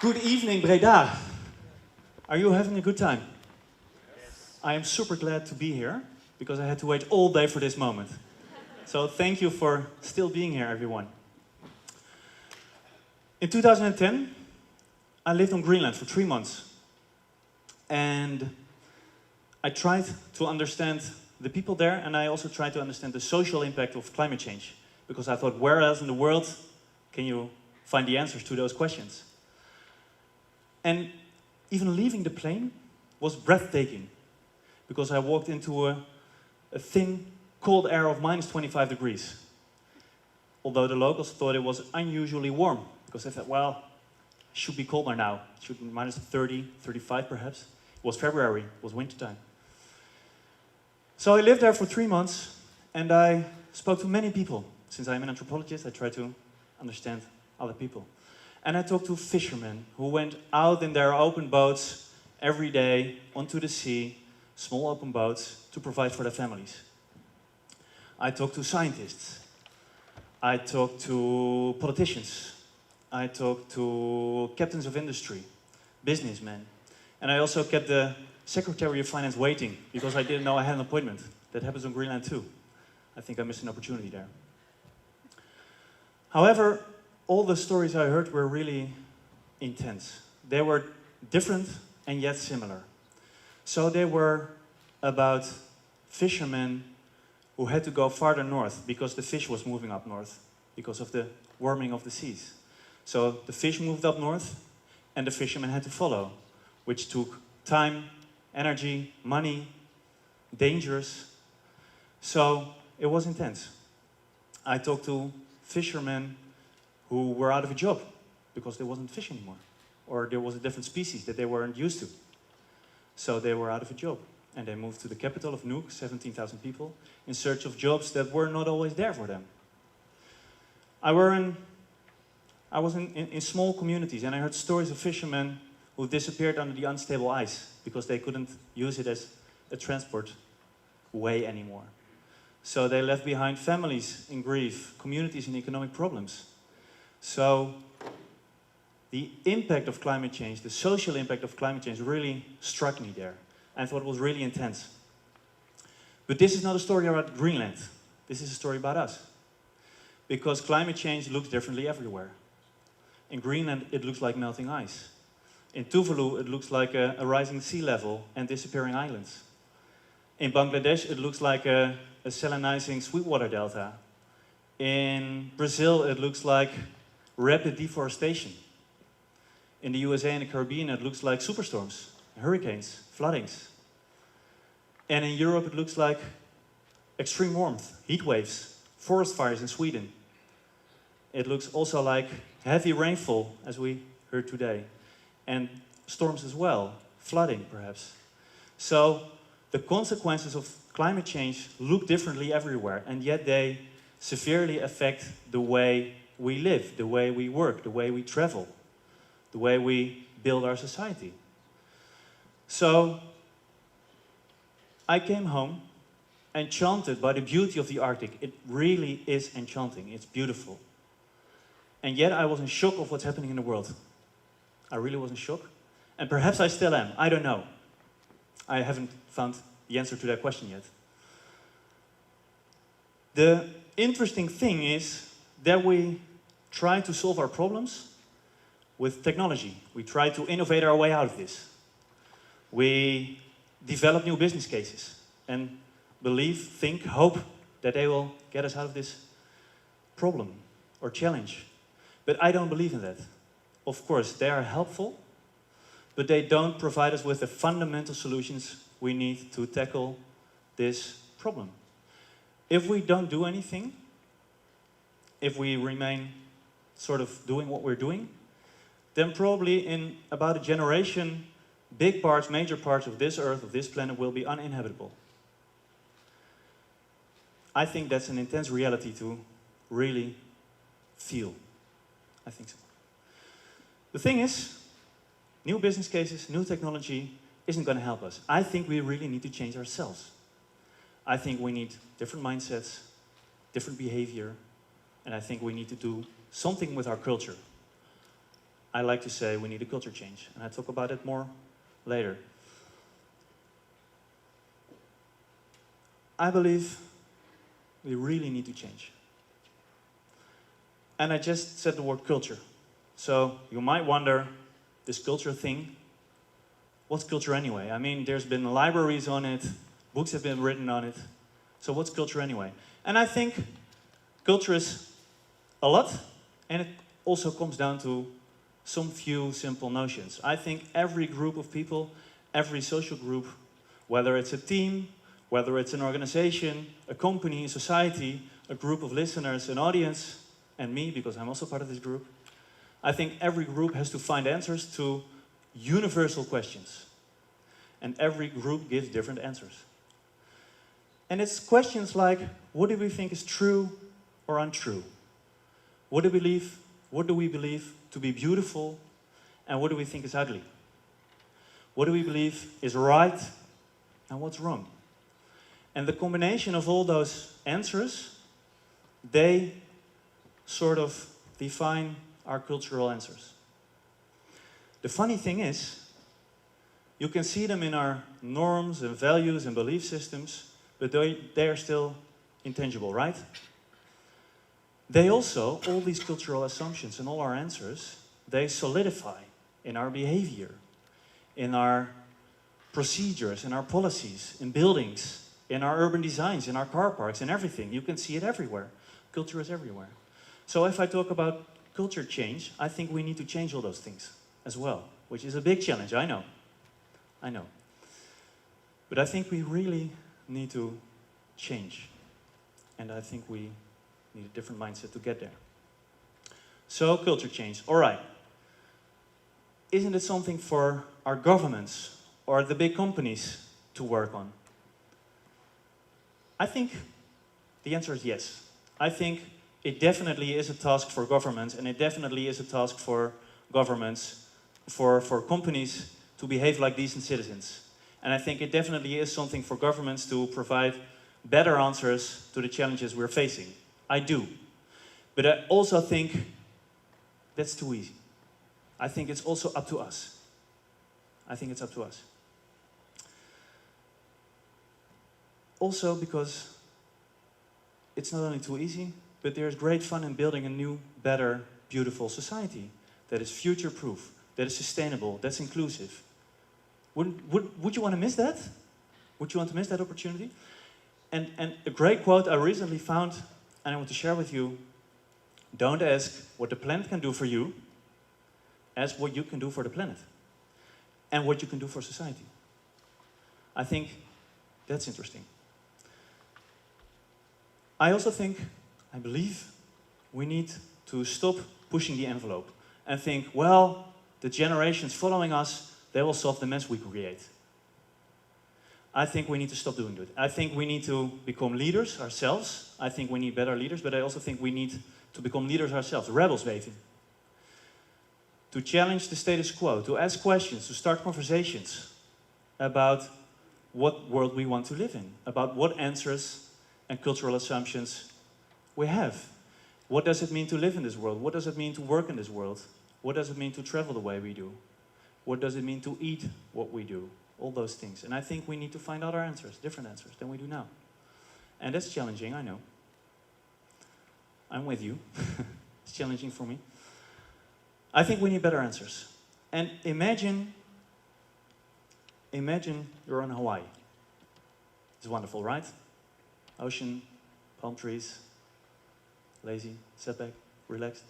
Good evening, Breda. Are you having a good time? Yes. I am super glad to be here because I had to wait all day for this moment. So thank you for still being here, everyone. In 2010, I lived on Greenland for 3 months. And I tried to understand the people there, and I also tried to understand the social impact of climate change. Because I thought, where else in the world can you find the answers to those questions? And even leaving the plane was breathtaking. Because I walked into a thin, cold air of minus 25 degrees. Although the locals thought it was unusually warm. Because they thought, well, it should be colder now. It should be minus 30, 35 perhaps. It was February, it was wintertime. So I lived there for 3 months, and I spoke to many people. Since I'm an anthropologist, I try to understand other people. And I talked to fishermen who went out in their open boats every day onto the sea, small open boats, to provide for their families. I talked to scientists. I talked to politicians. I talked to captains of industry, businessmen. And I also kept the Secretary of Finance waiting because I didn't know I had an appointment. That happens on Greenland too. I think I missed an opportunity there. However, all the stories I heard were really intense. They were different and yet similar. So they were about fishermen who had to go farther north because the fish was moving up north because of the warming of the seas. So the fish moved up north and the fishermen had to follow, which took time, energy, money, dangers. So it was intense. I talked to fishermen who were out of a job because there wasn't fish anymore, or there was a different species that they weren't used to. So they were out of a job, and they moved to the capital of Nuuk, 17,000 people, in search of jobs that were not always there for them. I was in small communities, and I heard stories of fishermen who disappeared under the unstable ice because they couldn't use it as a transport way anymore. So they left behind families in grief, communities in economic problems. So the impact of climate change, the social impact of climate change really struck me there. I thought it was really intense. But this is not a story about Greenland. This is a story about us. Because climate change looks differently everywhere. In Greenland, it looks like melting ice. In Tuvalu, it looks like a rising sea level and disappearing islands. In Bangladesh, it looks like a salinizing Sweetwater Delta. In Brazil, it looks like rapid deforestation. In the USA and the Caribbean, it looks like superstorms, hurricanes, floodings. And in Europe, it looks like extreme warmth, heat waves, forest fires in Sweden. It looks also like heavy rainfall, as we heard today. And storms as well, flooding perhaps. So the consequences of climate change look differently everywhere, and yet they severely affect the way we live, the way we work, the way we travel, the way we build our society. So I came home enchanted by the beauty of the Arctic. It really is enchanting, it's beautiful. And yet I was in shock of what's happening in the world. I really was in shock. And perhaps I still am, I don't know. I haven't found the answer to that question yet. The interesting thing is that we try to solve our problems with technology. We try to innovate our way out of this. We develop new business cases and believe, think, hope that they will get us out of this problem or challenge. But I don't believe in that. Of course, they are helpful, but they don't provide us with the fundamental solutions we need to tackle this problem. If we don't do anything, if we remain sort of doing what we're doing, then probably in about a generation, big parts, major parts of this Earth, of this planet, will be uninhabitable. I think that's an intense reality to really feel. I think so. The thing is, new business cases, new technology isn't going to help us. I think we really need to change ourselves. I think we need different mindsets, different behavior, and I think we need to do something with our culture. I like to say we need a culture change, and I talk about it more later. I believe we really need to change. And I just said the word culture. So you might wonder, this culture thing, what's culture anyway? I mean, there's been libraries on it, books have been written on it. So what's culture anyway? And I think culture is a lot, and it also comes down to some few simple notions. I think every group of people, every social group, whether it's a team, whether it's an organization, a company, a society, a group of listeners, an audience, and me, because I'm also part of this group, I think every group has to find answers to universal questions. And every group gives different answers. And it's questions like, what do we think is true or untrue? What do we believe to be beautiful, and what do we think is ugly? What do we believe is right, and what's wrong? And the combination of all those answers, they sort of define our cultural answers. The funny thing is, you can see them in our norms and values and belief systems, but they are still intangible, right? They also, all these cultural assumptions and all our answers, they solidify in our behavior, in our procedures, in our policies, in buildings, in our urban designs, in our car parks, in everything. You can see it everywhere. Culture is everywhere. So if I talk about culture change, I think we need to change all those things as well, which is a big challenge, I know. I know. But I think we really need to change. And I think we need a different mindset to get there. So, culture change. All right. Isn't it something for our governments or the big companies to work on? I think the answer is yes. I think it definitely is a task for governments, and it definitely is a task for governments, for companies to behave like decent citizens. And I think it definitely is something for governments to provide better answers to the challenges we're facing. I do. But I also think that's too easy. I think it's also up to us. I think it's up to us. Also because it's not only too easy, but there's great fun in building a new, better, beautiful society that is future-proof, that is sustainable, that's inclusive. Would you want to miss that? Would you want to miss that opportunity? And a great quote I recently found, and I want to share with you, don't ask what the planet can do for you, ask what you can do for the planet, and what you can do for society. I think that's interesting. I also think, I believe, we need to stop pushing the envelope and think, well, the generations following us, they will solve the mess we create. I think we need to stop doing that. I think we need to become leaders ourselves. I think we need better leaders, but I also think we need to become leaders ourselves, rebels weten. To challenge the status quo, to ask questions, to start conversations about what world we want to live in, about what answers and cultural assumptions we have. What does it mean to live in this world? What does it mean to work in this world? What does it mean to travel the way we do? What does it mean to eat what we do? All those things. And I think we need to find other answers, different answers than we do now. And that's challenging, I know. I'm with you. It's challenging for me. I think we need better answers. And imagine you're on Hawaii. It's wonderful, right? Ocean, palm trees, lazy, set back, relaxed.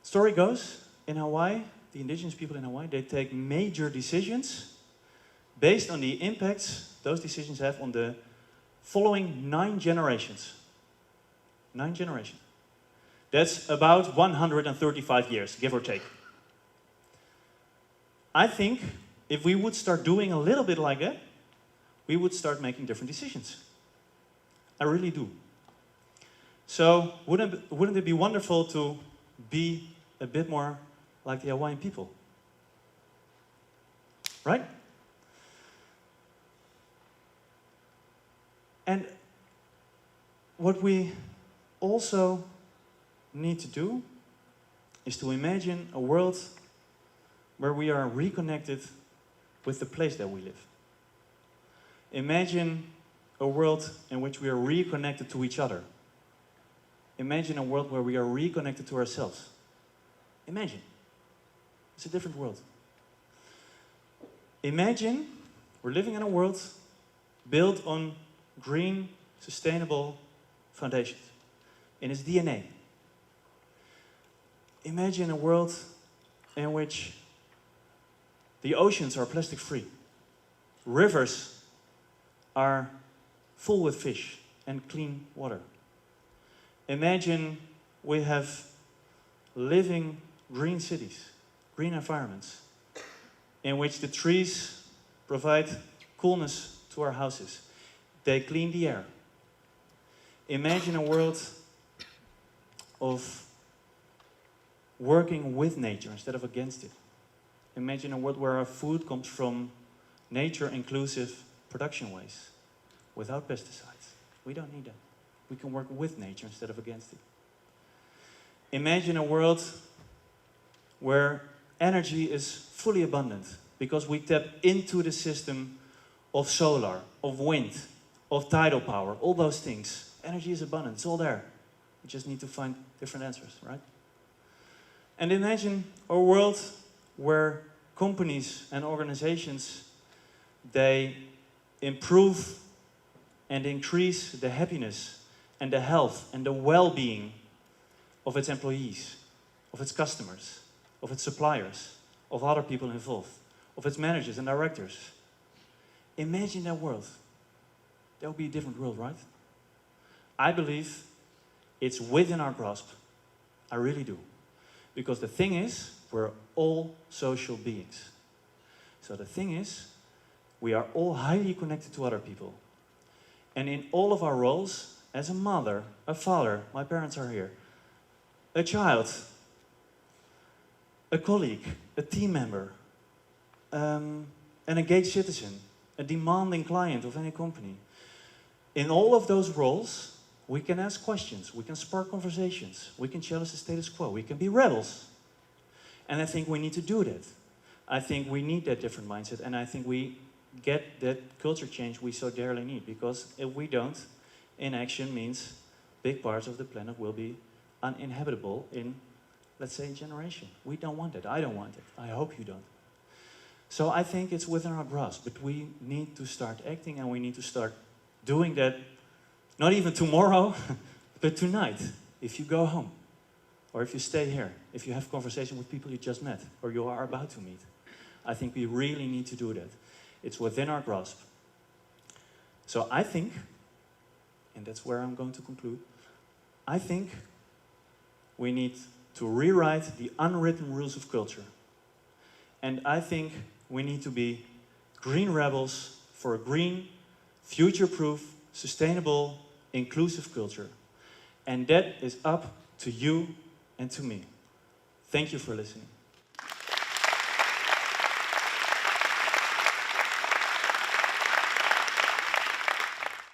Story goes, in Hawaii, the indigenous people in Hawaii, they take major decisions based on the impacts those decisions have on the following 9 generations. 9 generations. That's about 135 years, give or take. I think if we would start doing a little bit like that, we would start making different decisions. I really do. So wouldn't it be wonderful to be a bit more like the Hawaiian people? Right? And what we also need to do, is to imagine a world where we are reconnected with the place that we live. Imagine a world in which we are reconnected to each other. Imagine a world where we are reconnected to ourselves. Imagine. It's a different world. Imagine we're living in a world built on green, sustainable foundations in its DNA. Imagine a world in which the oceans are plastic-free. Rivers are full with fish and clean water. Imagine we have living green cities, green environments, in which the trees provide coolness to our houses. They clean the air. Imagine a world of working with nature instead of against it. Imagine a world where our food comes from nature-inclusive production ways, without pesticides. We don't need that. We can work with nature instead of against it. Imagine a world where energy is fully abundant because we tap into the system of solar, of wind, of tidal power, all those things. Energy is abundant, it's all there. We just need to find different answers, right? And imagine a world where companies and organizations, they improve and increase the happiness and the health and the well-being of its employees, of its customers, of its suppliers, of other people involved, of its managers and directors. Imagine that world. That would be a different world, right? I believe it's within our grasp. I really do. Because the thing is, we're all social beings. So the thing is, we are all highly connected to other people. And in all of our roles, as a mother, a father, my parents are here, a child, a colleague, a team member, an engaged citizen, a demanding client of any company. In all of those roles, we can ask questions, we can spark conversations, we can challenge the status quo, we can be rebels. And I think we need to do that. I think we need that different mindset, and I think we get that culture change we so dearly need, because if we don't, inaction means big parts of the planet will be uninhabitable in, let's say, a generation. We don't want it. I don't want it. I hope you don't. So I think it's within our grasp, but we need to start acting, and we need to start doing that, not even tomorrow, but tonight, if you go home, or if you stay here, if you have conversation with people you just met, or you are about to meet. I think we really need to do that. It's within our grasp. So I think, and that's where I'm going to conclude, I think we need to rewrite the unwritten rules of culture. And I think we need to be green rebels for a green, future-proof, sustainable, inclusive culture. And that is up to you and to me. Thank you for listening.